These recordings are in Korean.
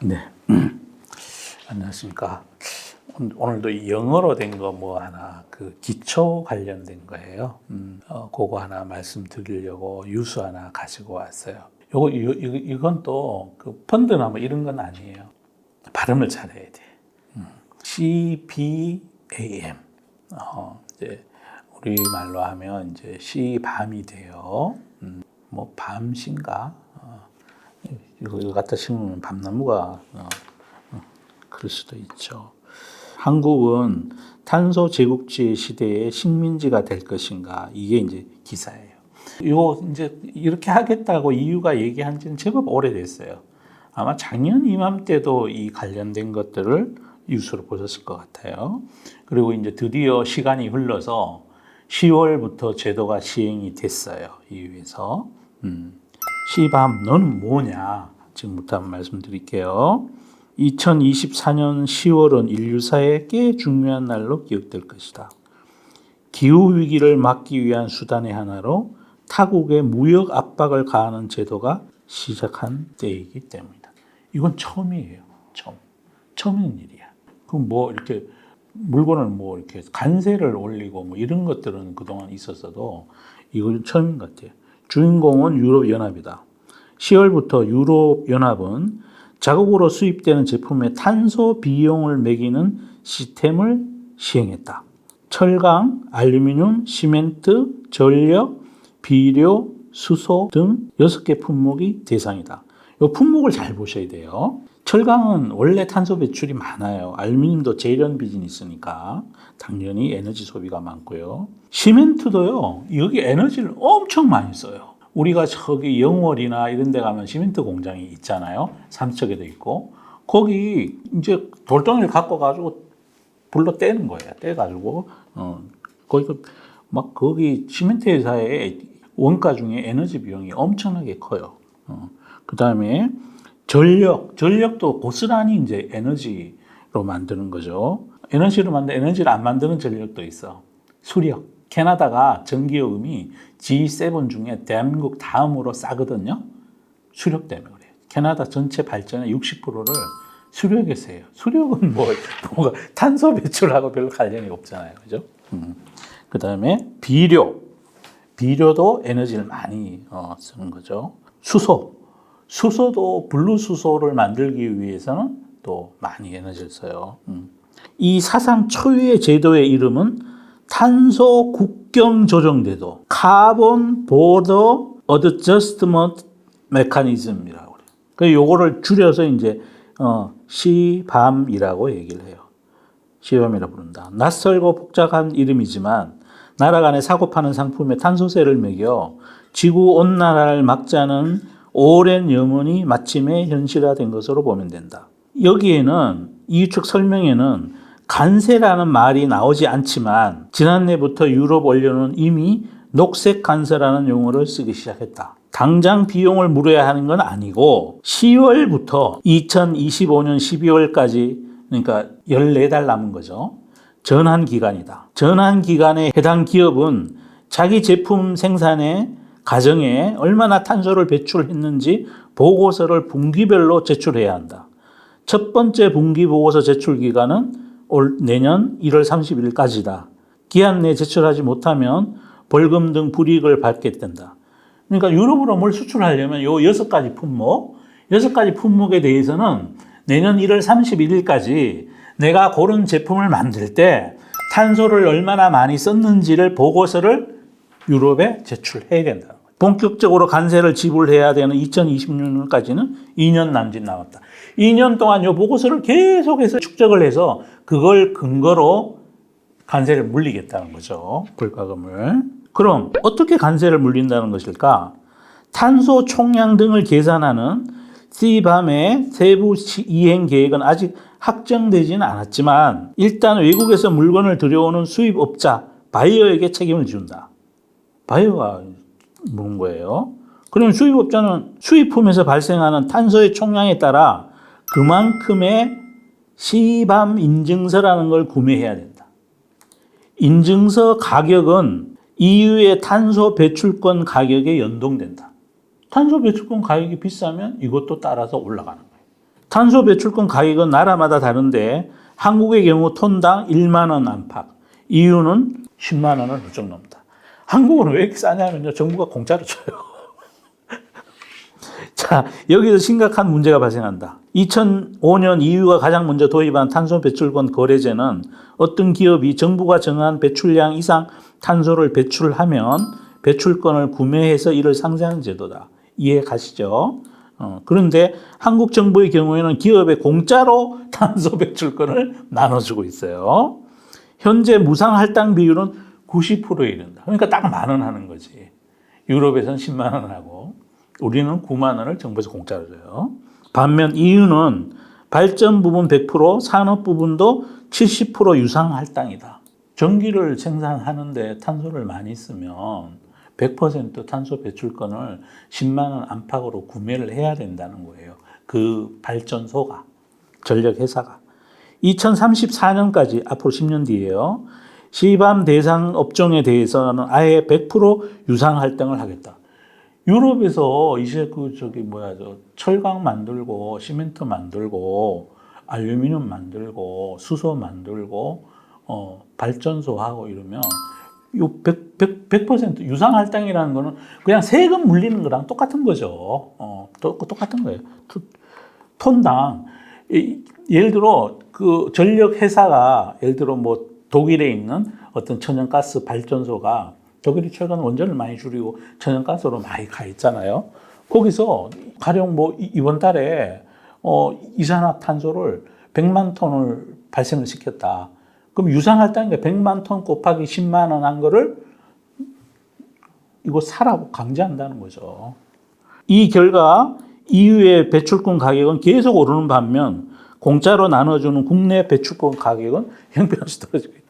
네. 안녕하십니까. 오늘도 영어로 된 거 뭐 하나 그 기초 관련된 거예요. 그거 하나 말씀드리려고 유수 하나 가지고 왔어요. 이건 또 그 펀드나 뭐 이런 건 아니에요. 발음을 잘해야 돼. CBAM. 이제 우리 말로 하면 이제 시밤이 돼요. 뭐 밤신가? 이거 갖다 심으면 밤나무가 그럴 수도 있죠. 한국은 탄소 제국주의 시대의 식민지가 될 것인가? 이게 이제 기사예요. 이거 이제 이렇게 하겠다고 EU가 얘기한 지는 제법 오래됐어요. 아마 작년 이맘때도 이 관련된 것들을 뉴스로 보셨을 것 같아요. 그리고 이제 드디어 시간이 흘러서 10월부터 제도가 시행이 됐어요. EU에서. 시밤, 너는 뭐냐? 지금부터 한번 말씀드릴게요. 2024년 10월은 인류사의 꽤 중요한 날로 기억될 것이다. 기후위기를 막기 위한 수단의 하나로 타국에 무역 압박을 가하는 제도가 시작한 때이기 때문이다. 이건 처음이에요. 처음 있는 일이야. 그럼 뭐 이렇게 물건을 뭐 이렇게 관세를 올리고 뭐 이런 것들은 그동안 있었어도 이건 처음인 것 같아요. 주인공은 유럽연합이다. 10월부터 유럽연합은 자국으로 수입되는 제품의 탄소 비용을 매기는 시스템을 시행했다. 철강, 알루미늄, 시멘트, 전력, 비료, 수소 등 6개 품목이 대상이다. 이 품목을 잘 보셔야 돼요. 철강은 원래 탄소 배출이 많아요. 알루미늄도 제련 비즈니스니까 당연히 에너지 소비가 많고요. 시멘트도요. 여기 에너지를 엄청 많이 써요. 우리가 저기 영월이나 이런 데 가면 시멘트 공장이 있잖아요. 삼척에도 있고. 거기 이제 돌덩이를 갖고 가지고 불로 떼는 거예요. 떼가지고 거기 시멘트 회사의 원가 중에 에너지 비용이 엄청나게 커요. 그 다음에 전력도 고스란히 이제 에너지로 만드는 거죠. 에너지를 안 만드는 전력도 있어. 수력. 캐나다가 전기요금이 G7 중에 대한민국 다음으로 싸거든요. 수력 때문에 그래요. 캐나다 전체 발전의 60%를 수력에서 해요. 수력은 뭐가 탄소 배출하고 별로 관련이 없잖아요. 그죠? 그 다음에 비료도 에너지를 많이 쓰는 거죠. 수소도 블루 수소를 만들기 위해서는 또 많이 에너지를 써요. 이 사상 초유의 제도의 이름은 탄소 국경 조정제도, 카본 보더 어드저스트먼트 메커니즘이라고 그래요. 그 요거를 줄여서 이제 시밤이라고 얘기를 해요. 시밤이라고 부른다. 낯설고 복잡한 이름이지만 나라 간에 사고 파는 상품에 탄소세를 매겨 지구 온난화를 막자는 오랜 염원이 마침내 현실화된 것으로 보면 된다. 여기에는 이 측 설명에는 관세라는 말이 나오지 않지만 지난해부터 유럽 원료는 이미 녹색 관세라는 용어를 쓰기 시작했다. 당장 비용을 물어야 하는 건 아니고 10월부터 2025년 12월까지 그러니까 14달 남은 거죠. 전환 기간이다. 전환 기간에 해당 기업은 자기 제품 생산의 과정에 얼마나 탄소를 배출했는지 보고서를 분기별로 제출해야 한다. 첫 번째 분기 보고서 제출 기간은 내년 1월 31일까지다. 기한 내에 제출하지 못하면 벌금 등 불이익을 받게 된다. 그러니까 유럽으로 뭘 수출하려면 요 6가지 품목에 대해서는 내년 1월 31일까지 내가 고른 제품을 만들 때 탄소를 얼마나 많이 썼는지를 보고서를 유럽에 제출해야 된다. 본격적으로 관세를 지불해야 되는 2026년까지는 2년 남짓 남았다. 2년 동안 이 보고서를 계속해서 축적을 해서 그걸 근거로 관세를 물리겠다는 거죠. 불가금을. 그럼 어떻게 관세를 물린다는 것일까? 탄소 총량 등을 계산하는 CBAM의 세부 이행 계획은 아직 확정되지는 않았지만 일단 외국에서 물건을 들여오는 수입업자, 바이어에게 책임을 지운다. 바이어가 묻는 거예요. 그러면 수입업자는 수입품에서 발생하는 탄소의 총량에 따라 그만큼의 시밤 인증서라는 걸 구매해야 된다. 인증서 가격은 EU의 탄소 배출권 가격에 연동된다. 탄소 배출권 가격이 비싸면 이것도 따라서 올라가는 거예요. 탄소 배출권 가격은 나라마다 다른데 한국의 경우 톤당 1만 원 안팎. 이유는 10만 원을 훌쩍 넘다. 한국은 왜 이렇게 싸냐면요. 정부가 공짜로 줘요. 자, 여기서 심각한 문제가 발생한다. 2005년 EU가 가장 먼저 도입한 탄소 배출권 거래제는 어떤 기업이 정부가 정한 배출량 이상 탄소를 배출하면 배출권을 구매해서 이를 상세하는 제도다. 이해 가시죠? 그런데 한국 정부의 경우에는 기업에 공짜로 탄소 배출권을 나눠주고 있어요. 현재 무상 할당 비율은 90%에 이른다. 그러니까 딱 10,000원 하는 거지. 유럽에서는 10만 원 하고 우리는 9만 원을 정부에서 공짜로 줘요. 반면 EU는 발전 부분 100%, 산업 부분도 70% 유상 할당이다. 전기를 생산하는데 탄소를 많이 쓰면 100% 탄소 배출권을 10만 원 안팎으로 구매를 해야 된다는 거예요. 그 발전소가, 전력회사가. 2034년까지 앞으로 10년 뒤에요. 시밤 대상 업종에 대해서는 아예 100% 유상 할당을 하겠다. 유럽에서 이제 철강 만들고 시멘트 만들고 알루미늄 만들고 수소 만들고 발전소 하고 이러면 요 100% 유상 할당이라는 거는 그냥 세금 물리는 거랑 똑같은 거죠. 똑같은 거예요. 톤당 예를 들어 그 전력 회사가 예를 들어 뭐 독일에 있는 어떤 천연가스 발전소가 독일이 최근 원전을 많이 줄이고 천연가스로 많이 가 있잖아요. 거기서 가령 뭐 이번 달에 이산화탄소를 100만 톤을 발생을 시켰다. 그럼 유상할당이 100만 톤 곱하기 10만 원 한 거를 이거 사라고 강제한다는 거죠. 이 결과 EU의 배출권 가격은 계속 오르는 반면 공짜로 나눠주는 국내 배출권 가격은 형편없이 떨어지고 있다.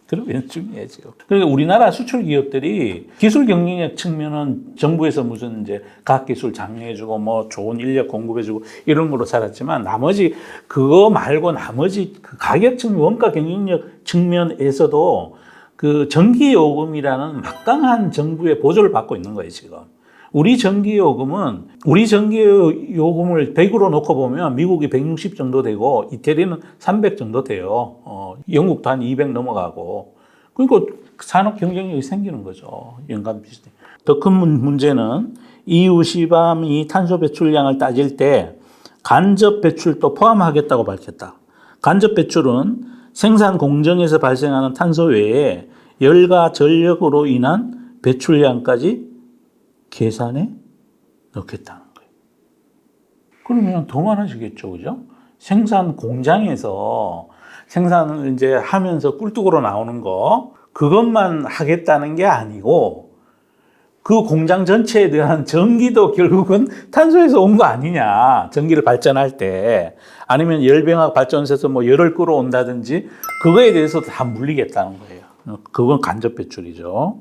그러면 중요하죠. 그러니까 우리나라 수출 기업들이 기술 경쟁력 측면은 정부에서 무슨 이제 과학기술 장려해주고 뭐 좋은 인력 공급해주고 이런 거로 살았지만 나머지 그거 말고 나머지 그 가격 측면, 원가 경쟁력 측면에서도 그 전기요금이라는 막강한 정부의 보조를 받고 있는 거예요, 지금. 우리 전기요금을 100으로 놓고 보면 미국이 160 정도 되고 이태리는 300 정도 돼요. 영국도 한 200 넘어가고. 그러니까 산업 경쟁력이 생기는 거죠. 연간 비슷해. 더 큰 문제는 EU 시밤이 탄소 배출량을 따질 때 간접 배출도 포함하겠다고 밝혔다. 간접 배출은 생산 공정에서 발생하는 탄소 외에 열과 전력으로 인한 배출량까지 계산에 넣겠다는 거예요. 그러면 더 많아지겠죠, 그죠? 생산 공장에서 생산을 이제 하면서 꿀뚝으로 나오는 거, 그것만 하겠다는 게 아니고, 그 공장 전체에 대한 전기도 결국은 탄소에서 온 거 아니냐. 전기를 발전할 때. 아니면 열병학 발전소에서 뭐 열을 끌어온다든지, 그거에 대해서도 다 물리겠다는 거예요. 그건 간접 배출이죠.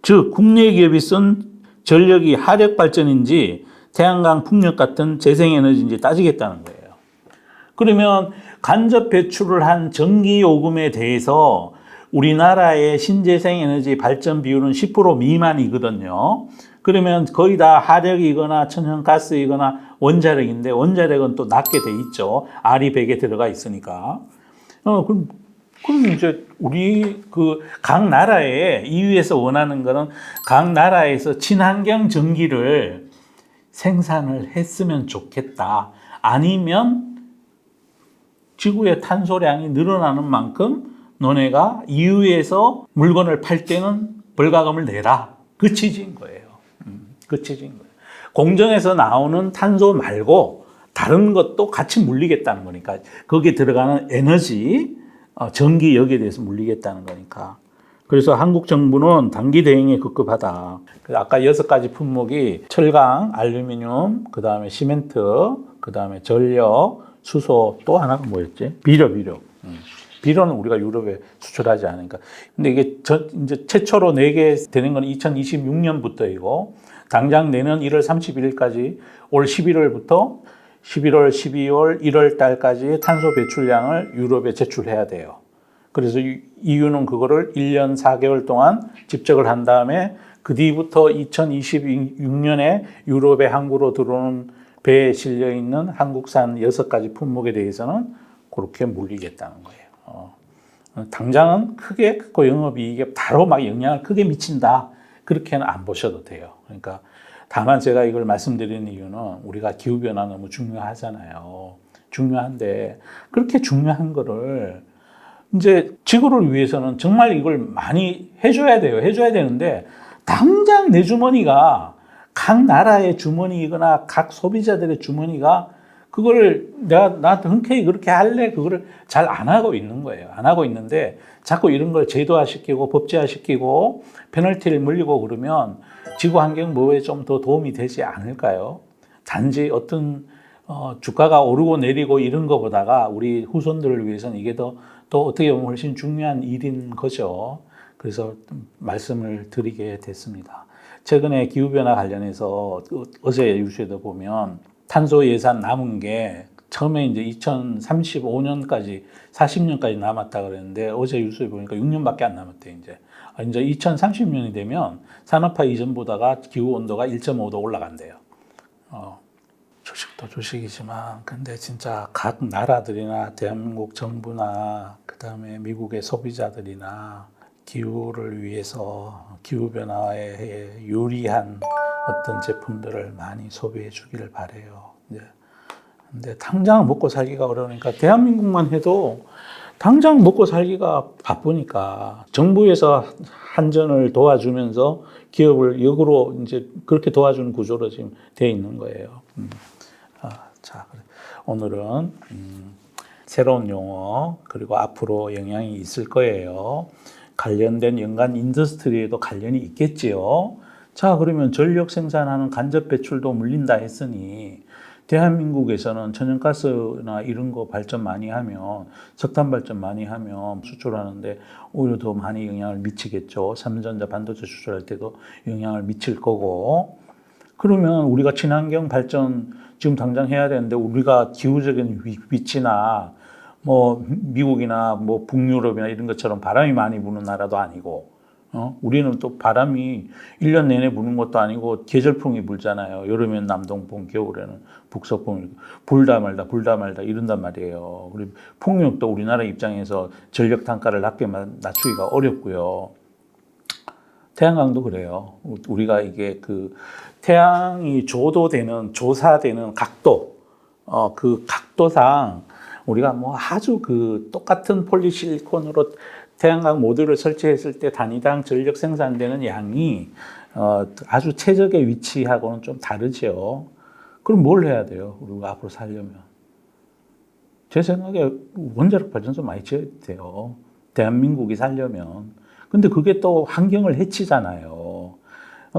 즉, 국내 기업이 쓴 전력이 화력 발전인지 태양광 풍력 같은 재생에너지인지 따지겠다는 거예요. 그러면 간접 배출을 한 전기 요금에 대해서 우리나라의 신재생에너지 발전 비율은 10% 미만이거든요. 그러면 거의 다 화력이거나 천연가스이거나 원자력인데 원자력은 또 낮게 돼 있죠. R이 100에 들어가 있으니까. 그럼 이제 우리 그 각 나라에 EU에서 원하는 거는 각 나라에서 친환경 전기를 생산을 했으면 좋겠다. 아니면 지구의 탄소량이 늘어나는 만큼 너네가 EU에서 물건을 팔 때는 벌가금을 내라. 그 취지인 거예요. 그 취지인 거예요. 공정에서 나오는 탄소 말고 다른 것도 같이 물리겠다는 거니까 거기에 들어가는 에너지 전기 여기에 대해서 물리겠다는 거니까. 그래서 한국 정부는 단기 대응에 급급하다. 아까 6가지 품목이 철강, 알루미늄, 그 다음에 시멘트, 그 다음에 전력, 수소, 또 하나가 뭐였지? 비료. 비료는 우리가 유럽에 수출하지 않으니까. 근데 이게 이제 최초로 내게 되는 건 2026년부터이고, 당장 내년 1월 31일까지 올 11월부터 11월, 12월, 1월 달까지 탄소 배출량을 유럽에 제출해야 돼요. 그래서 EU는 그거를 1년 4개월 동안 집적을 한 다음에 그 뒤부터 2026년에 유럽의 항구로 들어오는 배에 실려 있는 한국산 6가지 품목에 대해서는 그렇게 물리겠다는 거예요. 당장은 크게 그 영업이익에 바로 막 영향을 크게 미친다. 그렇게는 안 보셔도 돼요. 그러니까 다만 제가 이걸 말씀드리는 이유는 우리가 기후변화 너무 중요하잖아요. 중요한데 그렇게 중요한 거를 이제 지구를 위해서는 정말 이걸 많이 해줘야 돼요. 해줘야 되는데 당장 내 주머니가 각 나라의 주머니이거나 각 소비자들의 주머니가 그걸 내가 나한테 흔쾌히 그렇게 할래? 그거를 잘 안 하고 있는 거예요. 안 하고 있는데 자꾸 이런 걸 제도화시키고 법제화시키고 페널티를 물리고 그러면 지구 환경 보호에 좀 더 도움이 되지 않을까요? 단지 어떤 주가가 오르고 내리고 이런 거보다가 우리 후손들을 위해서는 이게 또 어떻게 보면 훨씬 중요한 일인 거죠. 그래서 말씀을 드리게 됐습니다. 최근에 기후변화 관련해서 어제 뉴스에도 보면 탄소 예산 남은 게 처음에 이제 2035년까지 40년까지 남았다 그랬는데 어제 뉴스에 보니까 6년밖에 안 남았대 이제 2030년이 되면 산업화 이전보다가 기후 온도가 1.5도 올라간대요. 주식도 주식이지만 근데 진짜 각 나라들이나 대한민국 정부나 그다음에 미국의 소비자들이나 기후를 위해서 기후변화에 유리한 어떤 제품들을 많이 소비해 주기를 바래요. 근데 당장 먹고 살기가 어려우니까 대한민국만 해도 당장 먹고 살기가 바쁘니까 정부에서 한전을 도와주면서 기업을 역으로 이제 그렇게 도와주는 구조로 지금 돼 있는 거예요. 자, 오늘은 새로운 용어 그리고 앞으로 영향이 있을 거예요. 관련된 연간 인더스트리에도 관련이 있겠지요. 자, 그러면 전력 생산하는 간접 배출도 물린다 했으니 대한민국에서는 천연가스나 이런 거 발전 많이 하면 석탄 발전 많이 하면 수출하는데 오히려 더 많이 영향을 미치겠죠. 삼성전자 반도체 수출할 때도 영향을 미칠 거고 그러면 우리가 친환경 발전 지금 당장 해야 되는데 우리가 기후적인 위치나 뭐 미국이나 뭐 북유럽이나 이런 것처럼 바람이 많이 부는 나라도 아니고 우리는 또 바람이 1년 내내 부는 것도 아니고 계절풍이 불잖아요. 여름엔 남동풍, 겨울에는 북서풍, 불다 말다 이런단 말이에요. 그리고 풍력도 우리나라 입장에서 전력 단가를 낮게 낮추기가 어렵고요. 태양광도 그래요. 우리가 이게 그 태양이 조사되는 각도, 그 각도상 우리가 뭐 아주 그 똑같은 폴리실리콘으로 태양광 모듈을 설치했을 때 단위당 전력 생산되는 양이 아주 최적의 위치하고는 좀 다르죠. 그럼 뭘 해야 돼요? 우리가 앞으로 살려면. 제 생각에 원자력 발전소 많이 지어야 돼요. 대한민국이 살려면. 근데 그게 또 환경을 해치잖아요.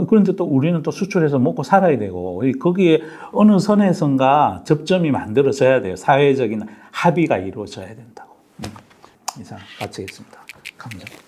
그런데 또 우리는 또 수출해서 먹고 살아야 되고 거기에 어느 선에선가 접점이 만들어져야 돼요. 사회적인 합의가 이루어져야 된다고. 이상 마치겠습니다. 감사합니다.